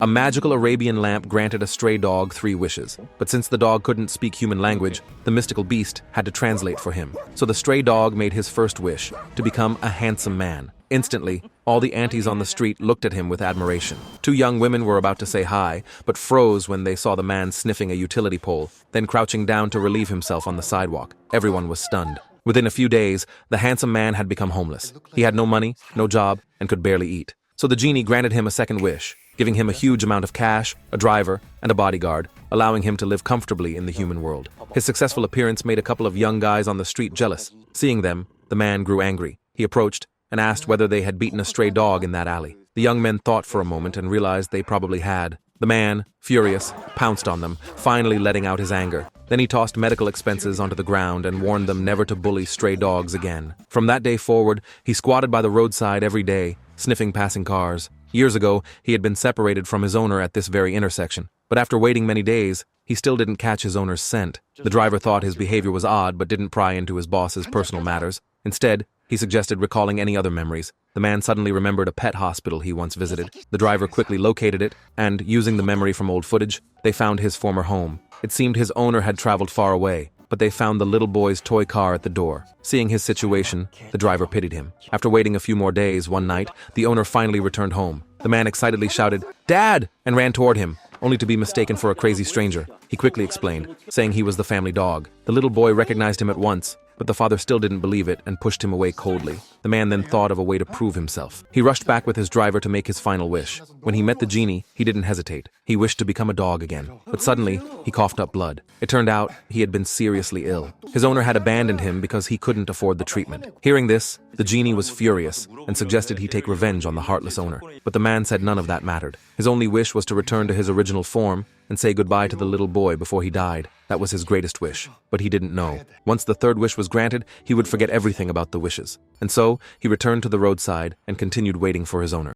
A magical Arabian lamp granted a stray dog 3 wishes, but since the dog couldn't speak human language, the mystical beast had to translate for him. So the stray dog made his first wish, to become a handsome man. Instantly, all the aunties on the street looked at him with admiration. 2 young women were about to say hi, but froze when they saw the man sniffing a utility pole, then crouching down to relieve himself on the sidewalk. Everyone was stunned. Within a few days, the handsome man had become homeless. He had no money, no job, and could barely eat. So the genie granted him a second wish, giving him a huge amount of cash, a driver, and a bodyguard, allowing him to live comfortably in the human world. His successful appearance made a couple of young guys on the street jealous. Seeing them, the man grew angry. He approached and asked whether they had beaten a stray dog in that alley. The young men thought for a moment and realized they probably had. The man, furious, pounced on them, finally letting out his anger. Then he tossed medical expenses onto the ground and warned them never to bully stray dogs again. From that day forward, he squatted by the roadside every day, sniffing passing cars. Years ago, he had been separated from his owner at this very intersection. But after waiting many days, he still didn't catch his owner's scent. The driver thought his behavior was odd but didn't pry into his boss's personal matters. Instead, he suggested recalling any other memories. The man suddenly remembered a pet hospital he once visited. The driver quickly located it, and, using the memory from old footage, they found his former home. It seemed his owner had traveled far away, but they found the little boy's toy car at the door. Seeing his situation, the driver pitied him. After waiting a few more days, one night, the owner finally returned home. The man excitedly shouted, "Dad!" and ran toward him, only to be mistaken for a crazy stranger. He quickly explained, saying he was the family dog. The little boy recognized him at once, but the father still didn't believe it and pushed him away coldly. The man then thought of a way to prove himself. He rushed back with his driver to make his final wish. When he met the genie, he didn't hesitate. He wished to become a dog again. But suddenly, he coughed up blood. It turned out he had been seriously ill. His owner had abandoned him because he couldn't afford the treatment. Hearing this, the genie was furious and suggested he take revenge on the heartless owner. But the man said none of that mattered. His only wish was to return to his original form and say goodbye to the little boy before he died. That was his greatest wish. But he didn't know. Once the third wish was granted, he would forget everything about the wishes. And so, he returned to the roadside and continued waiting for his owner.